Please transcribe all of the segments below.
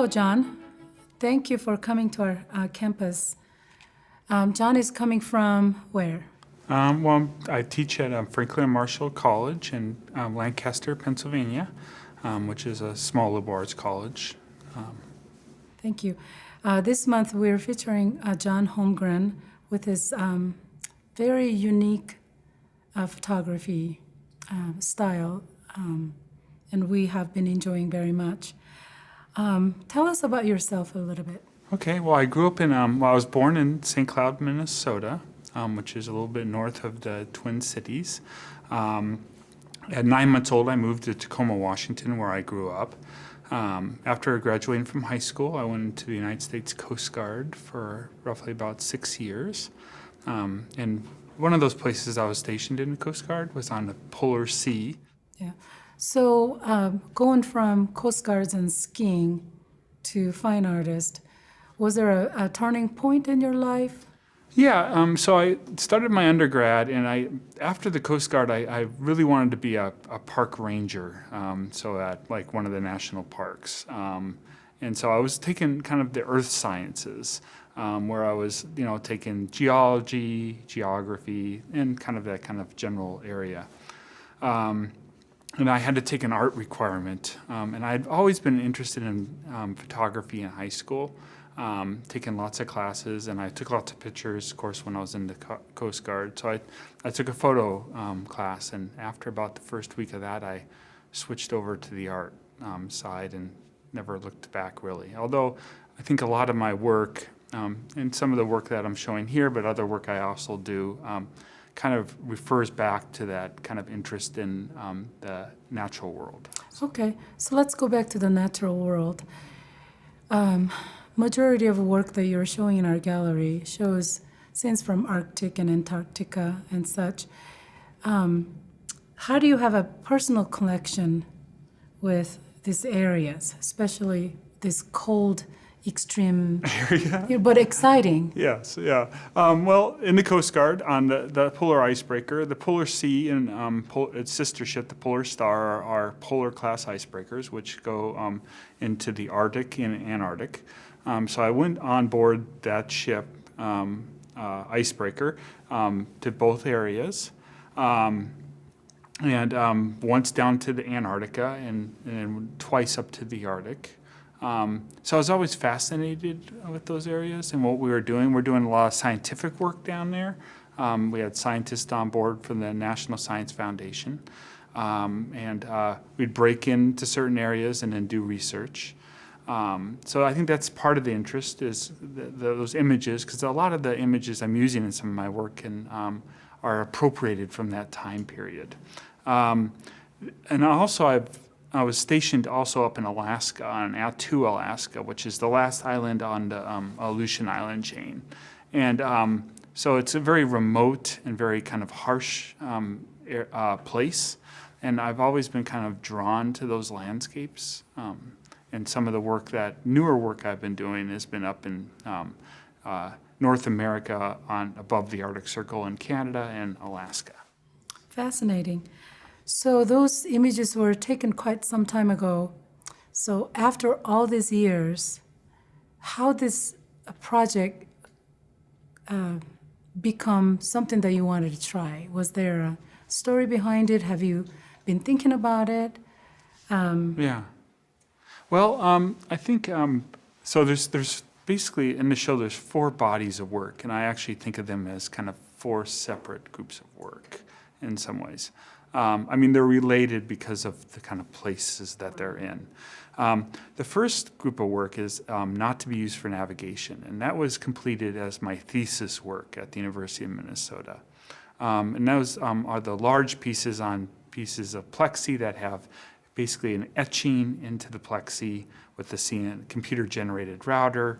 Hello, John. Thank you for coming to our campus. John is coming from where? I teach at Franklin Marshall College in Lancaster, Pennsylvania, which is a small liberal arts college. Thank you. This month we're featuring John Holmgren with his very unique photography style, and we have been enjoying very much. Tell us about yourself a little bit. Okay, well, I grew up in, I was born in St. Cloud, Minnesota, which is a little bit north of the Twin Cities. At 9 months old, I moved to Tacoma, Washington, where I grew up. After graduating from high school, I went into the United States Coast Guard for roughly about 6 years. And one of those places I was stationed in the Coast Guard was on the Polar Sea. Yeah. So going from Coast Guards and skiing to fine artist, was there a turning point in your life? Yeah, so I started my undergrad, and after the Coast Guard, I really wanted to be a park ranger, so at like one of the national parks. And so I was taking kind of the earth sciences, where I was, taking geology, geography, and kind of that kind of general area. And I had to take an art requirement, and I'd always been interested in photography in high school. Taken lots of classes, and I took lots of pictures, of course, when I was in the Coast Guard. So I took a photo class, and after about the first week of that, I switched over to the art side and never looked back, really. Although I think a lot of my work, and some of the work that I'm showing here, but other work I also do, kind of refers back to that kind of interest in the natural world. Okay, so let's go back to the natural world. Majority of work that you're showing in our gallery shows scenes from Arctic and Antarctica and such. How do you have a personal connection with these areas, especially this cold, extreme area, but exciting? Yes, yeah. Well, in the Coast Guard, on the polar icebreaker, the Polar Sea and its sister ship, the Polar Star, are polar class icebreakers, which go into the Arctic and Antarctic. So I went on board that ship, icebreaker, to both areas, and once down to the Antarctica and twice up to the Arctic. So I was always fascinated with those areas and what we were doing. We're doing a lot of scientific work down there. We had scientists on board from the National Science Foundation, and we'd break into certain areas and then do research. So I think that's part of the interest is those images, because a lot of the images I'm using in some of my work are appropriated from that time period. And also I was stationed also up in Alaska, on Attu, Alaska, which is the last island on the Aleutian Island chain. And so it's a very remote and very kind of harsh place. And I've always been kind of drawn to those landscapes. And some of the newer work I've been doing has been up in North America, above the Arctic Circle in Canada and Alaska. Fascinating. So those images were taken quite some time ago. So after all these years, how this project become something that you wanted to try? Was there a story behind it? Have you been thinking about it? Yeah. Well, I think, so there's basically, in the show, there's 4 bodies of work, and I actually think of them as kind of 4 separate groups of work in some ways. I mean, they're related because of the kind of places that they're in. The first group of work is not to be used for navigation, and that was completed as my thesis work at the University of Minnesota. And those are the large pieces on pieces of plexi that have basically an etching into the plexi with the computer-generated router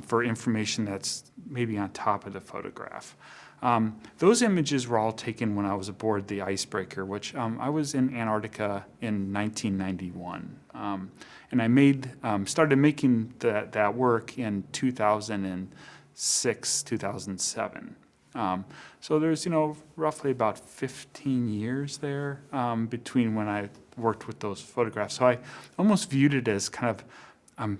for information that's maybe on top of the photograph. Those images were all taken when I was aboard the icebreaker, which I was in Antarctica in 1991. And I started making that work in 2006, 2007. So there's, roughly about 15 years there between when I worked with those photographs. So I almost viewed it as kind of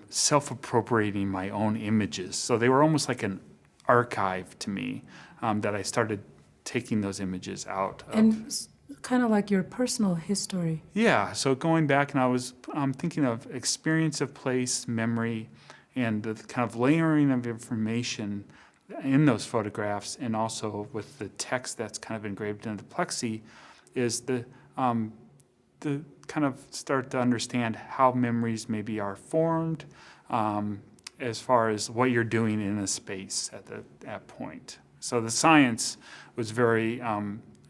self-appropriating my own images. So they were almost like an archive to me, that I started taking those images out of. And kind of like your personal history. Yeah, so going back, and I was thinking of experience of place, memory, and the kind of layering of information in those photographs, and also with the text that's kind of engraved into the plexi, is the kind of start to understand how memories maybe are formed, as far as what you're doing in a space at that point. So the science was very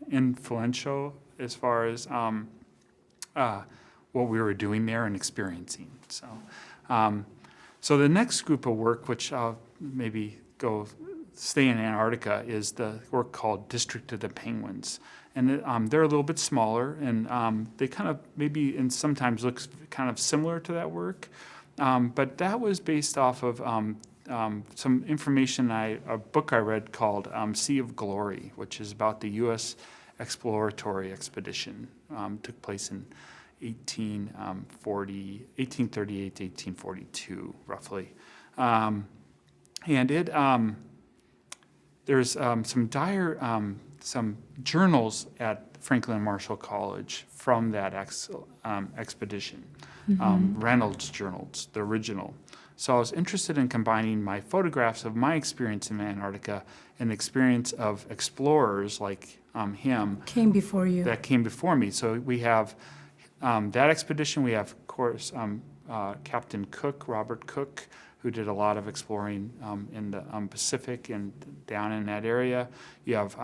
influential as far as what we were doing there and experiencing. So, so the next group of work, which I'll maybe stay in Antarctica, is the work called District of the Penguins. And they're a little bit smaller, and they kind of maybe and sometimes looks kind of similar to that work. But that was based off of some information, a book I read called Sea of Glory, which is about the U.S. exploratory expedition. Took place in 1838 to 1842, roughly. And it there's some journals at Franklin Marshall College from that expedition. Reynolds journals, the original. So I was interested in combining my photographs of my experience in Antarctica and the experience of explorers like him. Came before you. That came before me. So we have that expedition. We have, of course, Captain Cook, Robert Cook, who did a lot of exploring in the Pacific and down in that area. You have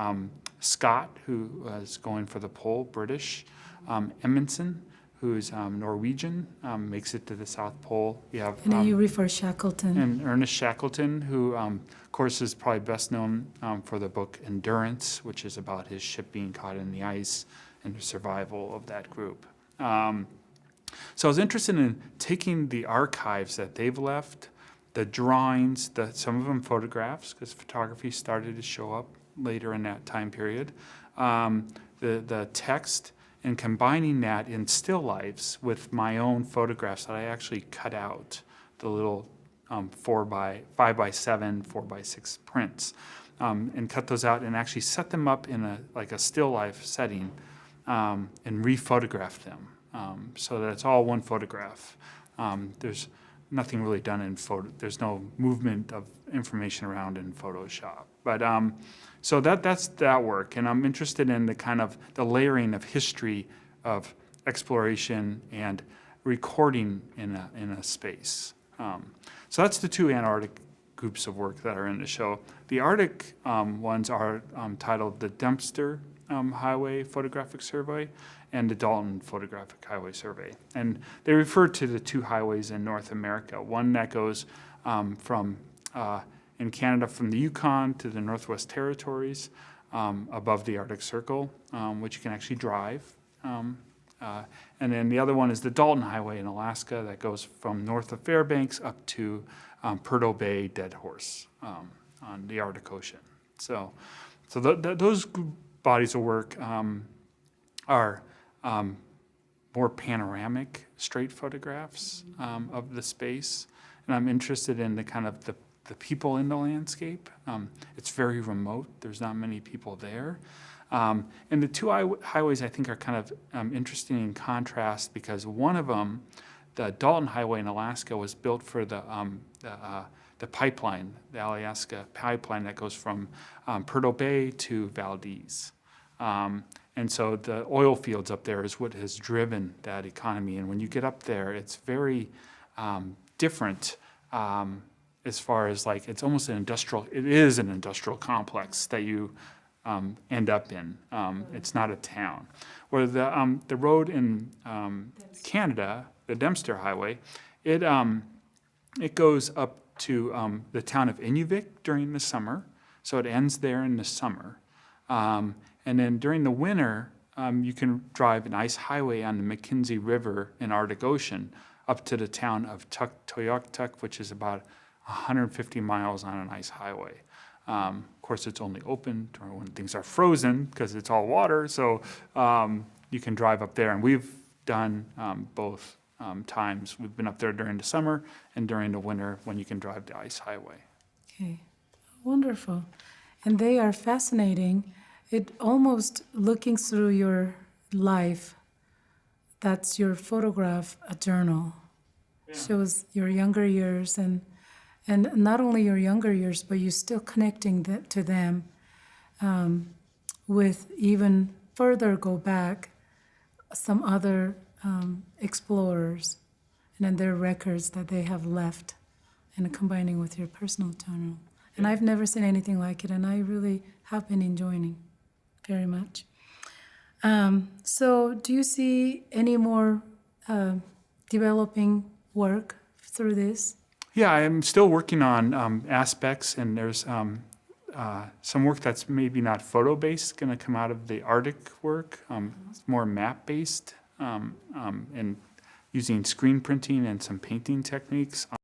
Scott, who was going for the pole, British. Amundsen, who's Norwegian, makes it to the South Pole. You have And you refer Shackleton. and Ernest Shackleton, who, of course, is probably best known for the book Endurance, which is about his ship being caught in the ice and the survival of that group. So I was interested in taking the archives that they've left, the drawings, some of them photographs, because photography started to show up later in that time period, the text, and combining that in still lifes with my own photographs that I actually cut out, the little 5x7, 4x6 prints, and cut those out and actually set them up in a still life setting, and re-photograph them, so that it's all one photograph. There's nothing really done in there's no movement of information around in Photoshop. But so that's that work, and I'm interested in the kind of the layering of history of exploration and recording in a space. So that's the two Antarctic groups of work that are in the show. The Arctic ones are titled the Dempster Highway Photographic Survey and the Dalton Photographic Highway Survey. And they refer to the two highways in North America, one that goes from in Canada from the Yukon to the Northwest Territories above the Arctic Circle, which you can actually drive. And then the other one is the Dalton Highway in Alaska that goes from north of Fairbanks up to Prudhoe Bay, Dead Horse on the Arctic Ocean. So those bodies of work are more panoramic, straight photographs of the space. And I'm interested in the kind of the people in the landscape. It's very remote. There's not many people there. And the two highways I think are kind of interesting in contrast, because one of them, the Dalton Highway in Alaska, was built for the pipeline, the Alaska pipeline that goes from Prudhoe Bay to Valdez. And so the oil fields up there is what has driven that economy. And when you get up there, it's very different as far as it's almost it is an industrial complex that you end up in. It's not a town. Where the road in Canada, the Dempster Highway, it goes up to the town of Inuvik during the summer. So it ends there in the summer. And then during the winter, you can drive an ice highway on the Mackenzie River in Arctic Ocean up to the town of Tuktoyaktuk, which is about 150 miles on an ice highway. Of course, it's only open during when things are frozen because it's all water, so you can drive up there. And we've done both times. We've been up there during the summer and during the winter when you can drive the ice highway. Okay, wonderful. And they are fascinating. It almost looking through your life, that's your photograph, a journal. Shows your younger years and not only your younger years, but you're still connecting to them with even further go back some other explorers and then their records that they have left and combining with your personal journal. And I've never seen anything like it, and I really have been enjoying it very much. So do you see any more developing work through this? Yeah, I'm still working on aspects, and there's some work that's maybe not photo-based going to come out of the Arctic work. It's more map-based and using screen printing and some painting techniques